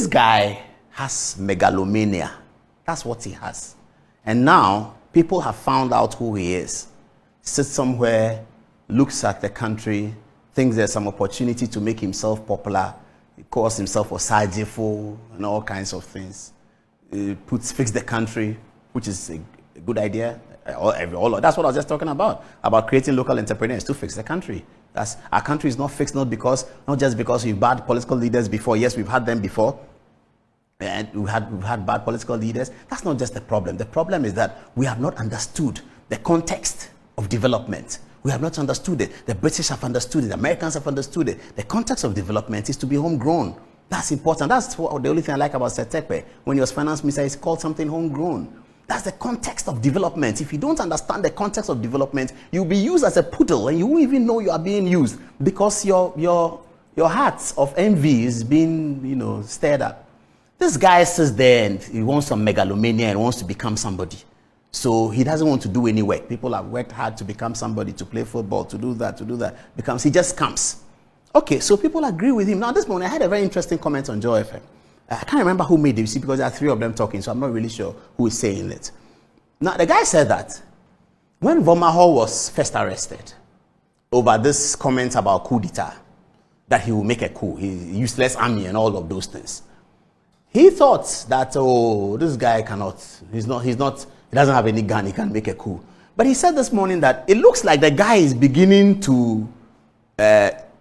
This guy has megalomania. That's what he has. And now people have found out who he is. Sits somewhere, looks at the country, thinks there's some opportunity to make himself popular. He calls himself Osajifo and all kinds of things. Fix the country, which is a good idea. That's what I was just talking about creating local entrepreneurs to fix the country. Our country is not fixed, not just because we've bad political leaders before. Yes, we've had them before, and we've had bad political leaders. That's not just the problem. The problem is that we have not understood the context of development. We have not understood it. The British have understood it. The Americans have understood it. The context of development is to be homegrown. That's important. That's the only thing I like about Setekpe. When he was finance minister, he's called something homegrown. That's the context of development. If you don't understand the context of development, you'll be used as a poodle and you won't even know you are being used because your heart of envy is being, stirred up. This guy sits there and he wants some megalomania and wants to become somebody. So he doesn't want to do any work. People have worked hard to become somebody, to play football, to do that. He just comes. Okay, so people agree with him. Now this morning I had a very interesting comment on Joy FM. I can't remember who made it, because there are three of them talking, so I'm not really sure who is saying it. Now, the guy said that when Vomaho was first arrested over this comment about coup d'etat, that he will make a coup, useless army and all of those things, he thought that, this guy he doesn't have any gun, he can make a coup. But he said this morning that it looks like the guy is beginning to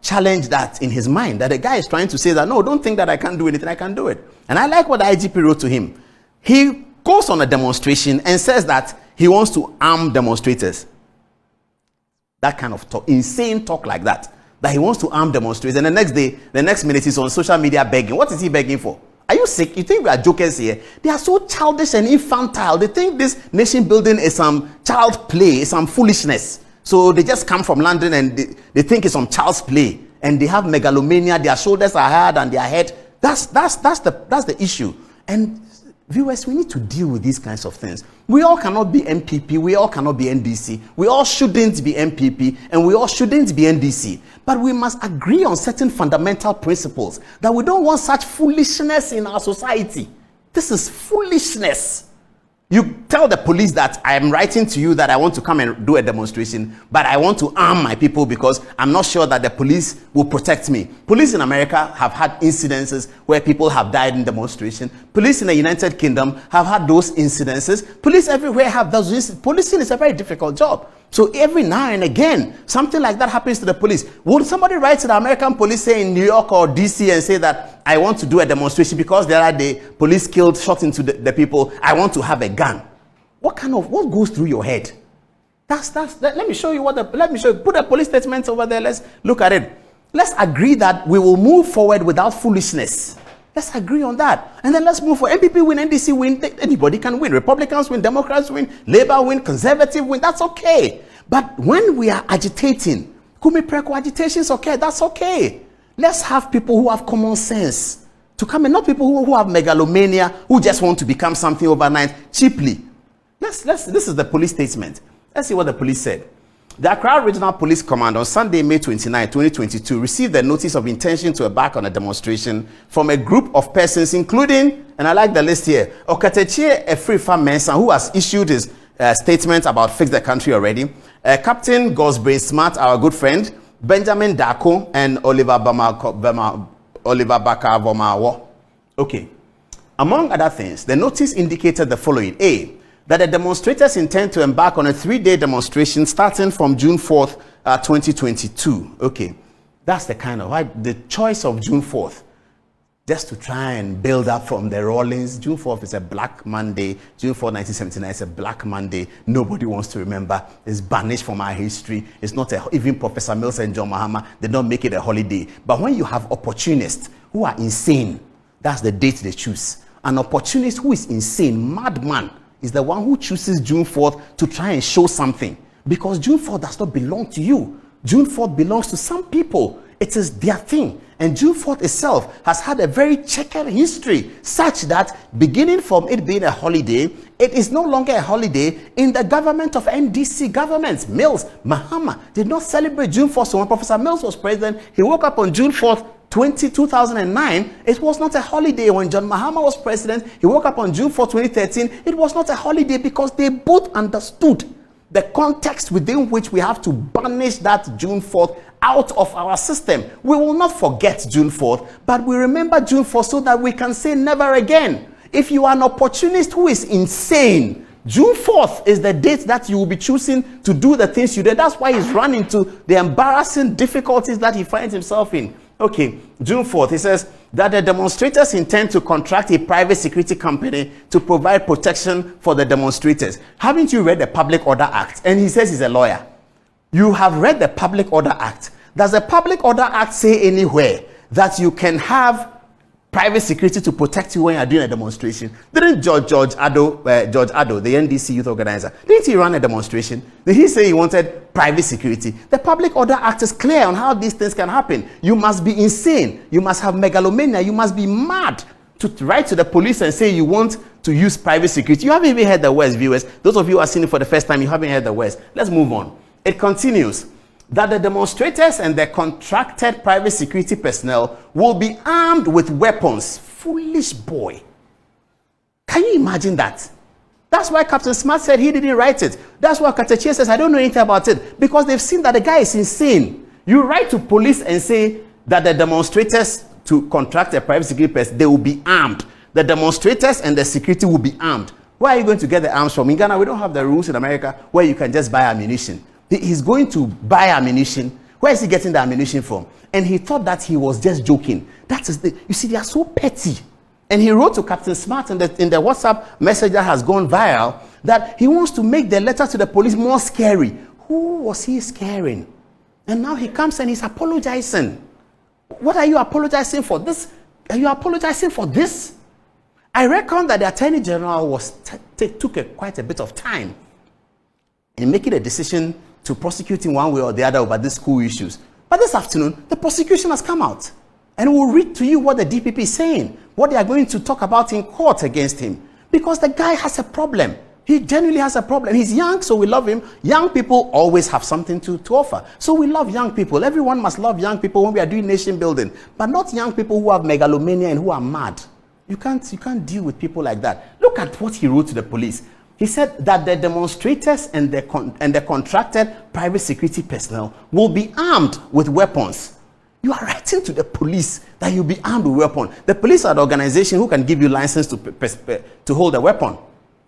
challenge that in his mind, that the guy is trying to say that, no, don't think that I can't do anything, I can do it. And I like what the IGP wrote to him. He goes on a demonstration and says that he wants to arm demonstrators. That kind of talk, insane talk like that he wants to arm demonstrators. And the next minute he's on social media begging. What is he begging for? Are you sick? You think we are jokers here? They are so childish and infantile. They think this nation building is some child play, some foolishness. So they just come from London and they think it's some child's play, and they have megalomania. Their shoulders are hard and their head. That's the issue. And viewers, we need to deal with these kinds of things. We all cannot be MPP. We all cannot be NDC. We all shouldn't be MPP, and we all shouldn't be NDC. But we must agree on certain fundamental principles that we don't want such foolishness in our society. This is foolishness. You tell the police that I am writing to you that I want to come and do a demonstration, but I want to arm my people because I'm not sure that the police will protect me. Police in America have had incidences where people have died in demonstration. Police in the United Kingdom have had those incidences. Police everywhere have those. Policing is a very difficult job. So every now and again, something like that happens to the police. Would somebody write to the American police, say in New York or DC, and say that I want to do a demonstration because there are the police shot into the people, I want to have a gun? What goes through your head? Let me show you put a police statement over there. Let's look at it. Let's agree that we will move forward without foolishness. Let's agree on that. And then let's move for MPP win, NDC win. Anybody can win. Republicans win, Democrats win, Labour win, Conservative win. That's okay. But when we are agitating, Kumi Preko agitation is okay. That's okay. Let's have people who have common sense to come in, not people who have megalomania, who just want to become something overnight cheaply. This is the police statement. Let's see what the police said. The Accra Regional Police Command on Sunday, May 29, 2022, received a notice of intention to embark on a demonstration from a group of persons, including, and I like the list here, Okatechie Efrifa Mensah, who has issued his statement about Fix the Country already, Captain Gosbrain Smart, our good friend, Benjamin Dako, and Oliver Bakar Vomawo. Okay. Among other things, the notice indicated the following. A, that the demonstrators intend to embark on a 3-day demonstration starting from June 4th, 2022. Okay, that's the kind of, the choice of June 4th, just to try and build up from the Rawlings. June 4th is a Black Monday. June 4th, 1979 is a Black Monday. Nobody wants to remember. It's banished from our history. It's not even Professor Mills and John Mahama, they don't make it a holiday. But when you have opportunists who are insane, that's the date they choose. An opportunist who is insane, madman, is the one who chooses June 4th to try and show something. Because June 4th does not belong to you. June 4th belongs to some people. It is their thing. And June 4th itself has had a very checkered history, such that beginning from it being a holiday, it is no longer a holiday in the government of NDC governments. Mills, Mahama did not celebrate June 4th. So when Professor Mills was president, he woke up on June 4th 2009, it was not a holiday. When John Mahama was president, he woke up on June 4, 2013. It was not a holiday because they both understood the context within which we have to banish that June 4th out of our system. We will not forget June 4th, but we remember June 4th so that we can say never again. If you are an opportunist who is insane, June 4th is the date that you will be choosing to do the things you did. That's why he's run into the embarrassing difficulties that he finds himself in. Okay, June 4th, he says that the demonstrators intend to contract a private security company to provide protection for the demonstrators. Haven't you read the Public Order Act? And he says he's a lawyer. You have read the Public Order Act. Does the Public Order Act say anywhere that you can have private security to protect you when you're doing a demonstration? Didn't George Addo, the NDC youth organizer, didn't he run a demonstration? Did he say he wanted private security? The Public Order Act is clear on how these things can happen. You must be insane. You must have megalomania. You must be mad to write to the police and say you want to use private security. You haven't even heard the words, viewers. Those of you who are seeing it for the first time, you haven't heard the words. Let's move on. It continues that the demonstrators and the contracted private security personnel will be armed with weapons. Foolish boy. Can you imagine that? That's why Captain Smart said he didn't write it. That's why Captain Chia says, I don't know anything about it. Because they've seen that the guy is insane. You write to police and say that the demonstrators to contract a private security person, they will be armed. The demonstrators and the security will be armed. Where are you going to get the arms from? In Ghana, we don't have the rules in America where you can just buy ammunition. He's going to buy ammunition. Where is he getting the ammunition from? And he thought that he was just joking. That is you see, they are so petty. And he wrote to Captain Smart in the WhatsApp message that has gone viral that he wants to make the letter to the police more scary. Who was he scaring? And now he comes and he's apologizing. What are you apologizing for? This? Are you apologizing for this? I reckon that the Attorney General took quite a bit of time in making a decision to prosecute in one way or the other over these school issues. But this afternoon, the prosecution has come out. And we'll read to you what the DPP is saying, what they are going to talk about in court against him. Because the guy has a problem. He genuinely has a problem. He's young, so we love him. Young people always have something to offer. So we love young people. Everyone must love young people when we are doing nation building. But not young people who have megalomania and who are mad. You can't deal with people like that. Look at what he wrote to the police. He said that the demonstrators and the contracted private security personnel will be armed with weapons. You are writing to the police that you'll be armed with weapons. The police are the organization who can give you license to hold a weapon.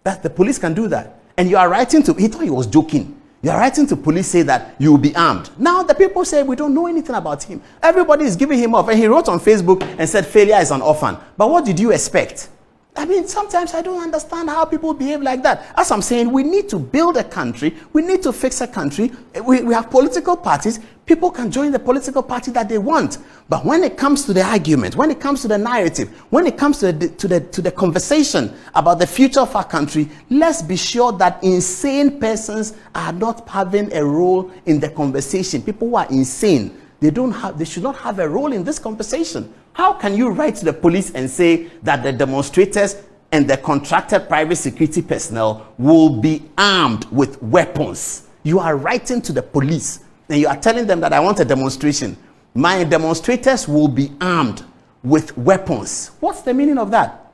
That the police can do that. And you are writing to, he thought he was joking. You are writing to police say that you will be armed. Now the people say we don't know anything about him. Everybody is giving him up. And he wrote on Facebook and said failure is an orphan. But what did you expect? I mean, sometimes I don't understand how people behave like that. As I'm saying, we need to build a country. We need to fix a country. We have political parties. People can join the political party that they want. But when it comes to the argument, when it comes to the narrative, when it comes to the conversation about the future of our country, let's be sure that insane persons are not having a role in the conversation. People who are insane, they should not have a role in this conversation. How can you write to the police and say that the demonstrators and the contracted private security personnel will be armed with weapons? You are writing to the police and you are telling them that I want a demonstration. My demonstrators will be armed with weapons. What's the meaning of that?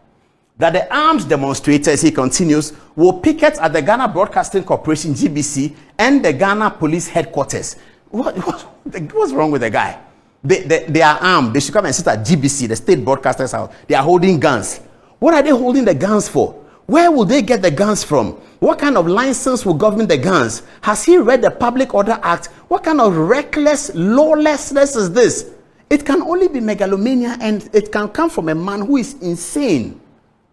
That the armed demonstrators, he continues, will picket at the Ghana Broadcasting Corporation, GBC, and the Ghana Police Headquarters. What's wrong with the guy? They are armed. They should come and sit at GBC, the State Broadcasters House. They are holding guns. What are they holding the guns for? Where will they get the guns from? What kind of license will govern the guns? Has he read the Public Order Act? What kind of reckless lawlessness is this? It can only be megalomania, and it can come from a man who is insane.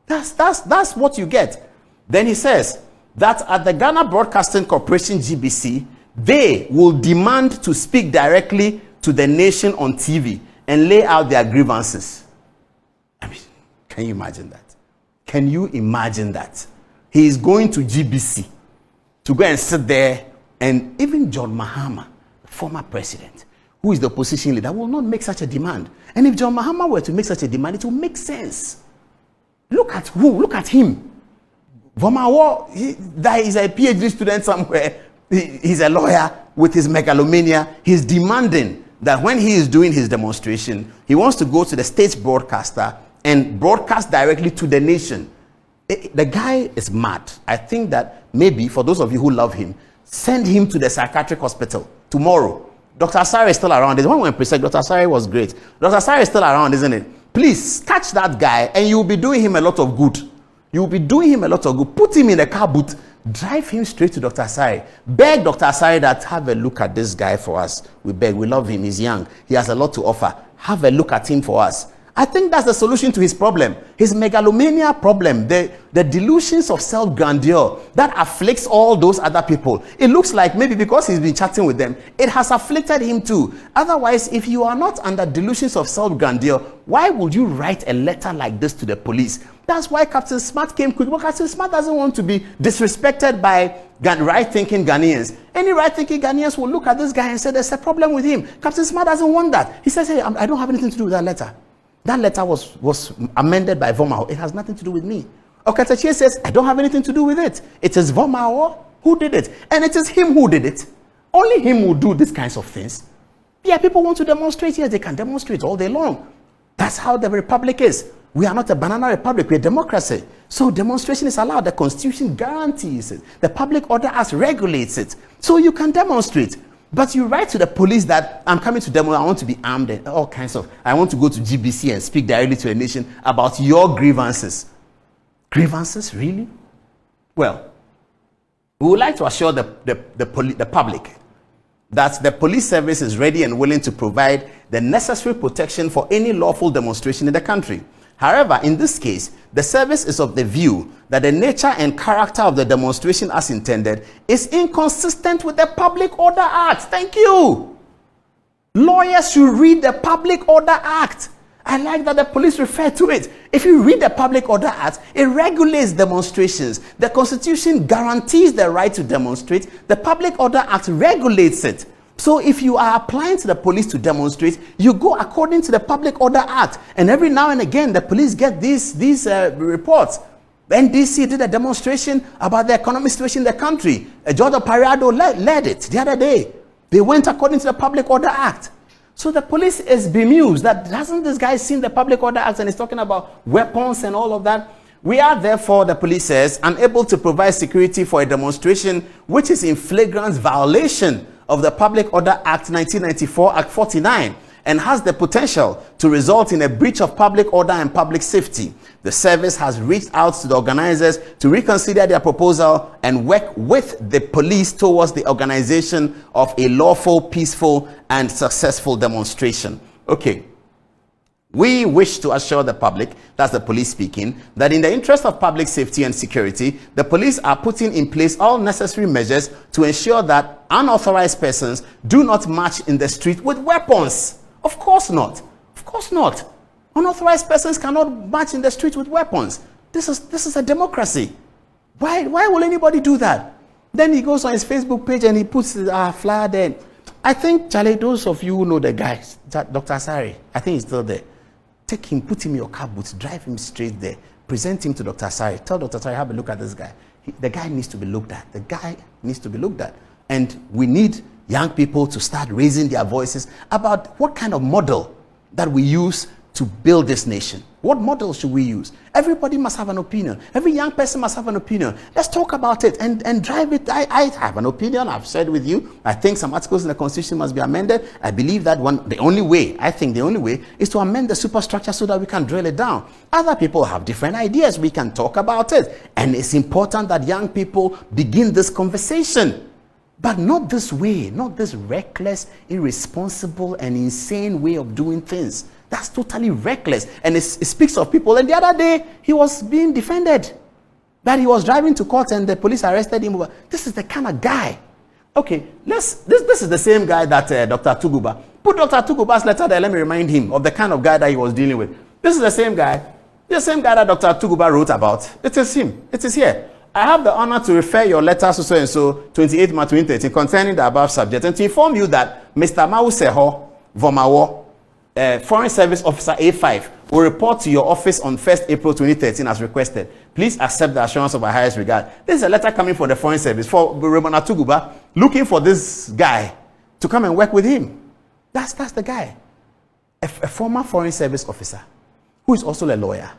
That's what you get. Then he says that at the Ghana Broadcasting Corporation, GBC, they will demand to speak directly to the nation on TV and lay out their grievances. I mean, can you imagine that? Can you imagine that? He is going to GBC to go and sit there, and even John Mahama, the former president, who is the opposition leader, will not make such a demand. And if John Mahama were to make such a demand, it will make sense. Look at him. Vomawo, that is a PhD student somewhere. He's a lawyer with his megalomania. He's demanding that when he is doing his demonstration, he wants to go to the state broadcaster and broadcast directly to the nation. The guy is mad. I think that maybe for those of you who love him, send him to the psychiatric hospital tomorrow. Dr. Asare is still around. There's one when President Dr. Asare was great. Dr. Asare is still around, isn't it? Please catch that guy and you'll be doing him a lot of good. You'll be doing him a lot of good. Put him in a car boot. Drive him straight to Dr. Asare. Beg Dr. Asare that have a look at this guy for us. We beg. We love him. He's young. He has a lot to offer. Have a look at him for us. I think that's the solution to his problem. His megalomania problem, the delusions of self-grandeur that afflicts all those other people. It looks like maybe because he's been chatting with them, it has afflicted him too. Otherwise, if you are not under delusions of self-grandeur, why would you write a letter like this to the police? That's why Captain Smart came quick. But Captain Smart doesn't want to be disrespected by right-thinking Ghanaians. Any right-thinking Ghanaians will look at this guy and say, there's a problem with him. Captain Smart doesn't want that. He says, hey, I don't have anything to do with that letter. That letter was amended by Vomao. It has nothing to do with me. Okatachi says, I don't have anything to do with it. It is Vomao who did it. And it is him who did it. Only him will do these kinds of things. Yeah, people want to demonstrate. Yes, they can demonstrate all day long. That's how the republic is. We are not a banana republic. We're a democracy. So demonstration is allowed. The Constitution guarantees it. The Public Order Act regulates it. So you can demonstrate. But you write to the police that I'm coming to demo, I want to be armed and all kinds of, I want to go to GBC and speak directly to a nation about your grievances. Grievances, really? Well, we would like to assure the public that the police service is ready and willing to provide the necessary protection for any lawful demonstration in the country. However, in this case, the service is of the view that the nature and character of the demonstration as intended is inconsistent with the Public Order Act. Thank you. Lawyers should read the Public Order Act. I like that the police refer to it. If you read the Public Order Act, it regulates demonstrations. The Constitution guarantees the right to demonstrate. The Public Order Act regulates it. So if you are applying to the police to demonstrate, you go according to the Public Order Act. And every now and again, the police get these reports. The NDC did a demonstration about the economic situation in the country. George Pariado led it the other day. They went according to the Public Order Act. So the police is bemused that hasn't this guy seen the Public Order Act and he's talking about weapons and all of that? We are therefore, the police says, unable to provide security for a demonstration which is in flagrant violation of the Public Order Act 1994, Act 49, and has the potential to result in a breach of public order and public safety. The service has reached out to the organizers to reconsider their proposal and work with the police towards the organization of a lawful, peaceful, and successful demonstration. Okay. We wish to assure the public, that's the police speaking, that in the interest of public safety and security, the police are putting in place all necessary measures to ensure that unauthorized persons do not march in the street with weapons. Of course not. Of course not. Unauthorized persons cannot march in the street with weapons. This is a democracy. Why will anybody do that? Then he goes on his Facebook page and he puts a flyer there. I think, Charlie, those of you who know the guy, Dr. Asare, I think he's still there. Take him, put him in your car boots, drive him straight there, present him to Dr. Asare. Tell Dr. Asare, have a look at this guy. The guy needs to be looked at. The guy needs to be looked at. And we need young people to start raising their voices about what kind of model that we use to build this nation. What model should we use? Everybody must have an opinion. Every young person must have an opinion. Let's talk about it and drive it. I have an opinion. I've shared with you. I think some articles in the Constitution must be amended. I believe that the only way is to amend the superstructure so that we can drill it down. Other people have different ideas. We can talk about it. And it's important that young people begin this conversation. But not this way, not this reckless, irresponsible, and insane way of doing things. That's totally reckless. And it speaks of people. And the other day, he was being defended. That he was driving to court and the police arrested him. This is the kind of guy. Okay, this is the same guy that Dr. Tuguba. Put Dr. Tuguba's letter there. Let me remind him of the kind of guy that he was dealing with. This is the same guy. The same guy that Dr. Tuguba wrote about. It is him. It is here. I have the honor to refer your letter to so-and-so, 28 March 2013, concerning the above subject, and to inform you that Mr. Mau Seho Vomawo, Foreign Service Officer A5, will report to your office on 1st April 2013 as requested. Please accept the assurance of our highest regard. This is a letter coming from the Foreign Service for Raymond Atuguba, looking for this guy to come and work with him. That's the guy. A former foreign service officer who is also a lawyer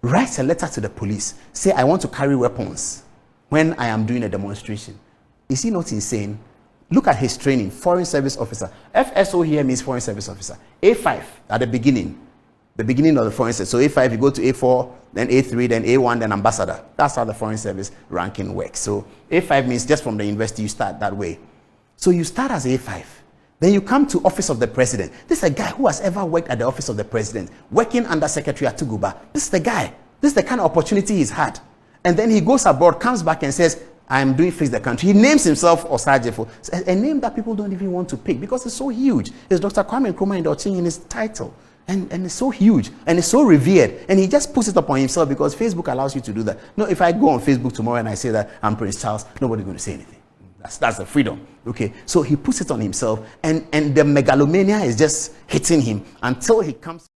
writes a letter to the police, say, I want to carry weapons when I am doing a demonstration. Is he not insane? Look at his training, foreign service officer. FSO here means foreign service officer. A5 at the beginning of the foreign service. So A5, you go to A4, then A3, then A1, then ambassador. That's how the foreign service ranking works. So A5 means just from the university you start that way. So you start as A5. Then you come to office of the president. This is a guy who has ever worked at the office of the president, working under Secretary Atuguba. This is the guy. This is the kind of opportunity he's had. And then he goes abroad, comes back and says, I'm doing Fix the Country. He names himself Osajefo, a name that people don't even want to pick because it's so huge. It's Dr. Kwame Nkrumah Ndorchin in his title. And it's so huge and it's so revered. And he just puts it up on himself because Facebook allows you to do that. No, if I go on Facebook tomorrow and I say that I'm Prince Charles, nobody's going to say anything. That's the freedom. Okay, so he puts it on himself, and the megalomania is just hitting him until he comes.